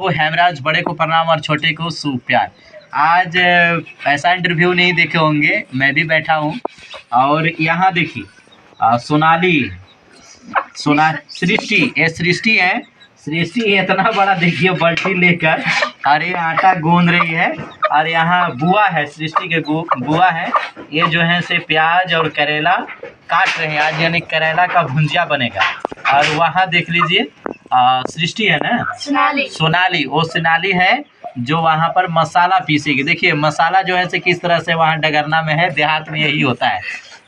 वो हेमराज, बड़े को प्रणाम और छोटे को शुभ प्यार। आज ऐसा इंटरव्यू नहीं देखे होंगे, मैं भी बैठा हूँ और यहाँ देखिए सोनाली सृष्टि, ये सृष्टि है। सृष्टि इतना बड़ा देखिए बाल्टी लेकर और ये आटा गूंद रही है। और यहाँ बुआ है, सृष्टि के बुआ है, ये जो है से प्याज और करेला काट रहे हैं आज, यानी करेला का भुंजिया बनेगा। और वहाँ देख लीजिए सृष्टि है ना, सोनाली, वो सोनाली है जो वहाँ पर मसाला पीसेगी। देखिए मसाला जो है से किस तरह से वहाँ डगरना में है, देहात में यही होता है।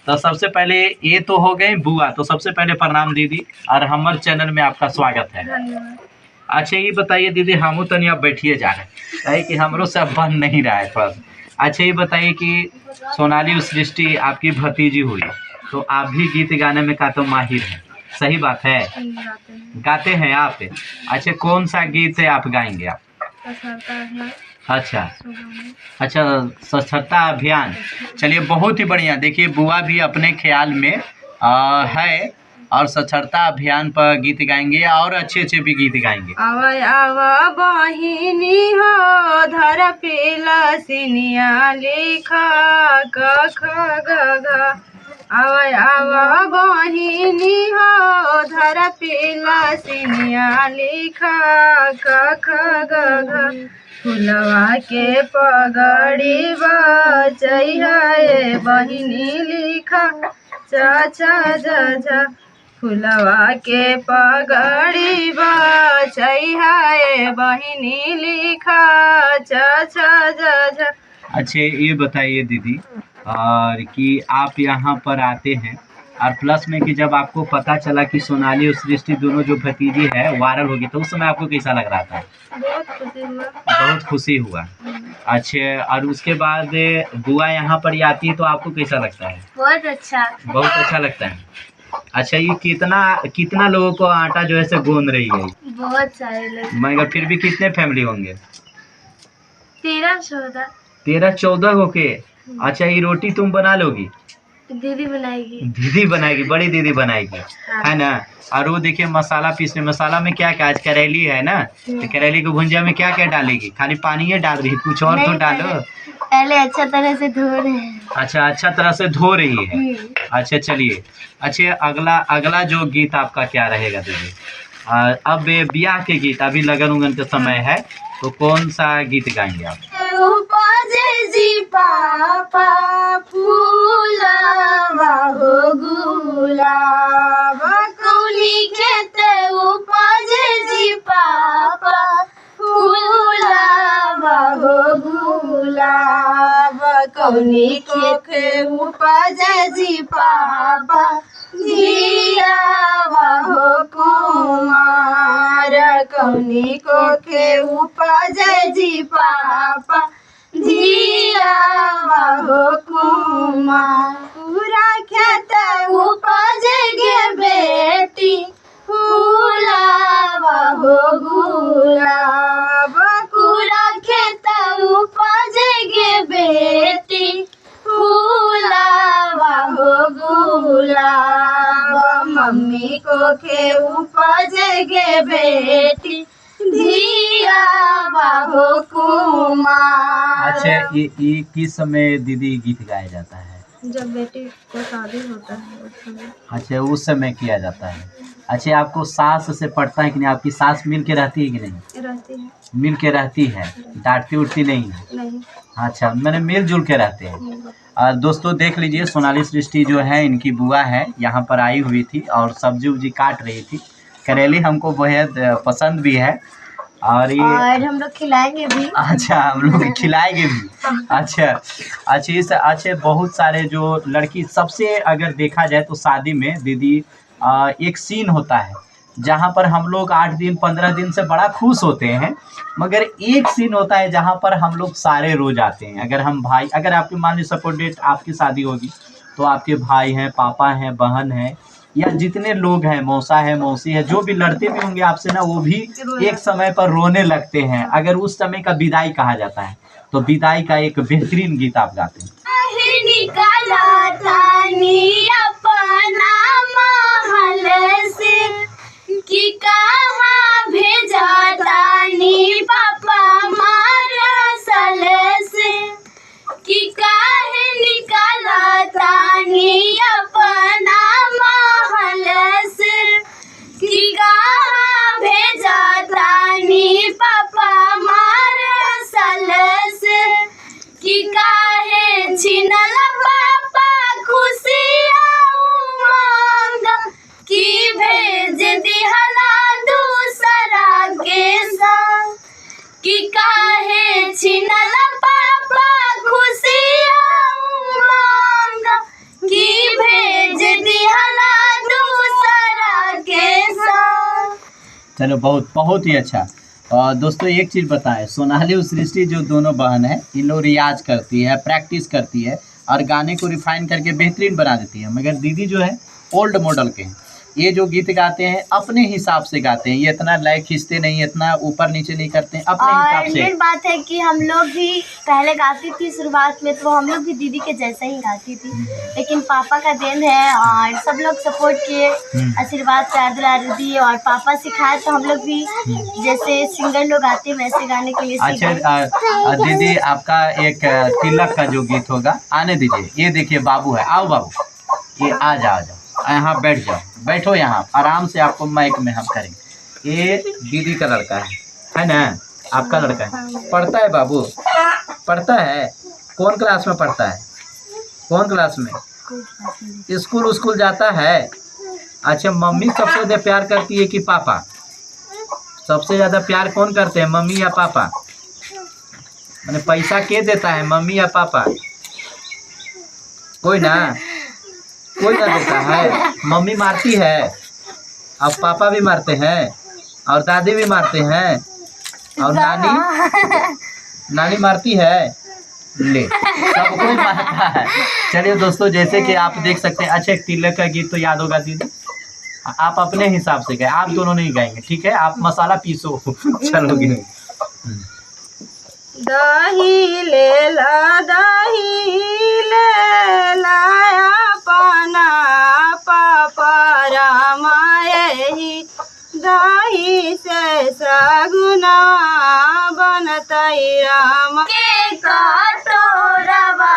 तो सबसे पहले ये तो हो गए बुआ, तो सबसे पहले प्रणाम दीदी और हमारे चैनल में आपका स्वागत है। अच्छा ये बताइए दीदी, हम तनी आप बैठिए जा रहे हैं कि हमरो से बन नहीं रहा है थोड़ा। अच्छा ये बताइए कि सोनाली और सृष्टि आपकी भतीजी हुई, तो आप भी गीत गाने में का तो माहिर हैं, सही बात है? गाते हैं आप? अच्छा कौन सा गीत है आप गाएंगे आप? अच्छा स्वच्छता अभियान, चलिए बहुत ही बढ़िया। देखिए बुआ भी अपने ख्याल में है और स्वच्छता अभियान पर गीत गाएंगे और अच्छे अच्छे भी गीत गाएंगे। आवा आवा बहिनी हो धर पेला सिनिया लेखा क ख ग घ। आवा आवा बहिनी हो धर पेला सिनिया लेखा क ख ग घ। फुलवा के पगड़ी बचैया बहिनी लिखा च छ ज झ। फुलवा के पगड़ी बचैया बहिनी लिखा च छ ज झ। अच्छा ये बताइए दीदी और कि आप यहाँ पर आते हैं और प्लस में कि जब आपको पता चला कि सोनाली और सृष्टि दोनों जो भतीजी है वायरल होगी, तो उस समय आपको कैसा लग रहा था? बहुत खुशी हुआ। अच्छा और उसके बाद बुआ यहाँ पर आती है तो आपको कैसा लगता है? बहुत अच्छा लगता है। अच्छा ये कितना लोगों को आटा जो है से गूंद रही है? बहुत सारे लोग। मगर फिर भी कितने फैमिली होंगे? 13-14 हो के। अच्छा ये रोटी तुम बना लोगी? दीदी बनाएगी, बड़ी दीदी बनाएगी। हाँ। है ना। और वो देखिए मसाला पीसने, मसाला में क्या क्या, आज करेली है ना, तो करेली को भुंजिया में क्या क्या डालेगी? खाली पानी ही डाल रही, कुछ और तो डालो। पहले अच्छा तरह से धो रहे हैं। अच्छा तरह से धो रही है। अच्छा चलिए। अच्छा अगला जो गीत आपका क्या रहेगा दीदी? अब ब्याह के गीत, अभी लगन उगन के समय है, तो कौन सा गीत गाएंगे आप? जी पापा फूलवा हो गुलाब कौनी खेत उपजे जी पापा फूलवा हो गुलाब कौनी खेत उपजे जी पापा धियावा हो कुमार कौनी को के उपजे जी पापा धियावा हो कुमार। पूरा खेत उपजेगे बेटी फूलावा हो गुलाब पूरा खेत उपजेगे बेटी फूलावा हो गुलाब मम्मी को के उपजेगे बेटी धियावा हो कुमार। अच्छा ये किस समय दीदी गीत गाया जाता है? जब बेटी को शादी होता है उस समय। अच्छा उस समय किया जाता है। अच्छा आपको सास से पड़ता है कि नहीं? आपकी सास मिल के रहती है कि नहीं? रहती है। मिल के रहती है, डांटती उठती नहीं है? नहीं। अच्छा मैंने मिलजुल के रहते हैं। और दोस्तों देख लीजिए सोनाली सृष्टि जो है इनकी बुआ है, यहाँ पर आई हुई थी और सब्जी उब्जी काट रही थी। करेली हमको बेहद पसंद भी है और हम लोग खिलाएंगे भी। अच्छा हम लोग खिलाएंगे भी। अच्छा बहुत सारे जो लड़की, सबसे अगर देखा जाए तो शादी में दीदी एक सीन होता है जहाँ पर हम लोग 8 दिन 15 दिन से बड़ा खुश होते हैं, मगर एक सीन होता है जहाँ पर हम लोग सारे रो जाते हैं। अगर हम भाई, अगर आपके मान लीजिए सपोज डेट आपकी शादी होगी तो आपके भाई हैं, पापा हैं, बहन है, या जितने लोग हैं, मौसा है, मौसी है, जो भी लड़ते भी होंगे आपसे ना, वो भी एक समय पर रोने लगते हैं अगर उस समय का विदाई कहा जाता है। तो विदाई का एक बेहतरीन गीत आप गाते हैं। निकाला थानी अपना महल से कि कहाँ भेजा तानी कि काहे छिनल पापा खुशियाँ उमंग, कि भेज दिहला दूसरा के संग। चलो बहुत बहुत ही अच्छा। और दोस्तों एक चीज़ बताएं, सोनाली और सृष्टि जो दोनों बहन है, इन लोग रियाज करती है, प्रैक्टिस करती है और गाने को रिफाइन करके बेहतरीन बना देती है। मगर दीदी जो है ओल्ड मॉडल के हैं, ये जो गीत गाते हैं अपने हिसाब से गाते हैं, ये इतना लय खींचते नहीं, इतना ऊपर नीचे नहीं करते हैं, अपने हिसाब और से। मेन बात है कि हम लोग भी पहले गाती थी शुरुआत में, तो हम लोग भी दीदी के जैसा ही गाती थी, लेकिन पापा का देन है और सब लोग सपोर्ट किए, आशीर्वाद प्यार दुलार दिए और पापा सिखाए, तो हम लोग भी जैसे सिंगर लोग आते हैं वैसे गाने के लिए सीखे। अच्छा दीदी, आपका एक तिलक का जो गीत होगा आने दीजिए। ये देखिए बाबू है, आओ बाबू, ये आ जाओ यहाँ बैठ जाओ, बैठो यहाँ आराम से, आपको माइक में हम करेंगे। ये दीदी का लड़का है ना, आपका लड़का है, पढ़ता है बाबू, पढ़ता है, कौन क्लास में पढ़ता है, कौन क्लास में, स्कूल जाता है। अच्छा, मम्मी सबसे ज़्यादा प्यार करती है कि पापा? सबसे ज़्यादा प्यार कौन करते हैं, मम्मी या पापा? मैंने पैसा के देता है, मम्मी या पापा? कोई ना देता है। मम्मी मारती है और पापा भी मारते हैं और दादी भी मारते हैं और नानी मारती है, ले सब कोई मारता है। चलिए दोस्तों, जैसे कि आप देख सकते हैं, अच्छा एक तिलक का गीत तो याद होगा दीदी, आप अपने हिसाब से गाए, आप दोनों नहीं गाएंगे, ठीक है? आप मसाला पीसो चलोगे। दही ले ला, दही ले लाया पाना पापा रामायही, दही से सगुना बनतई राम के कटोरवा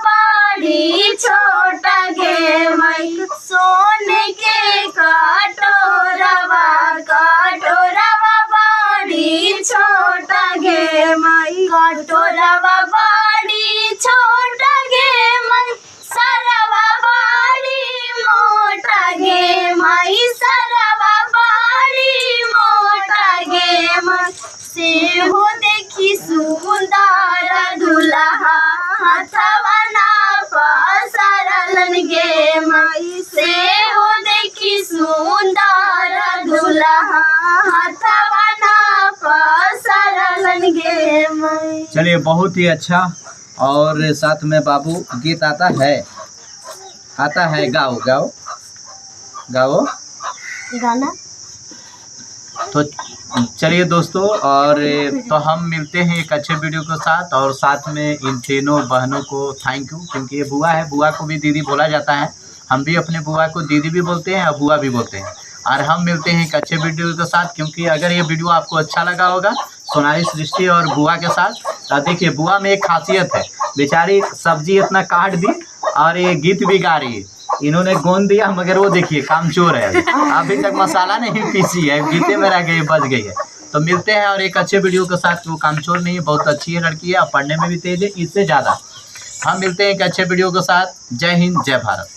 बड़ी छोटा गे मई, सोने के कटोरवा बड़ी छोटा गे मई, कटोरवा बड़ी छोटा गे मई, सरवा बड़ी मोटा गे मई, सरवा बड़ी मोटा गे मई, से हो देखी सुंदर दुल्हा हथवा ना पसरलन गे मई, से हो देखी सुंदर दुल्हा हथवा ना पसरलन गे मई। चलिए बहुत ही अच्छा। और साथ में बाबू गीत आता है, गाओ गाना। तो चलिए दोस्तों, और तो हम मिलते हैं एक अच्छे वीडियो के साथ, और साथ में इन तीनों बहनों को थैंक यू, क्योंकि ये बुआ है, बुआ को भी दीदी बोला जाता है, हम भी अपने बुआ को दीदी भी बोलते हैं और बुआ भी बोलते हैं। और हम मिलते हैं एक अच्छे वीडियो के साथ, क्योंकि अगर ये वीडियो आपको अच्छा लगा होगा सोनाली, सृष्टि और बुआ के साथ, तो देखिए बुआ में एक खासियत है, बेचारी सब्जी इतना काट दी और ये गीत भी गा रही है, इन्होंने गोंद दिया, मगर वो देखिए कामचोर है, अभी तक मसाला नहीं पीसी है, गीते में रह गई, बच गई है। तो मिलते हैं और एक अच्छे वीडियो के साथ। वो कामचोर नहीं है, बहुत अच्छी है लड़की है और पढ़ने में भी तेज है, इससे ज़्यादा। हम मिलते हैं एक अच्छे वीडियो के साथ। जय हिंद, जय भारत।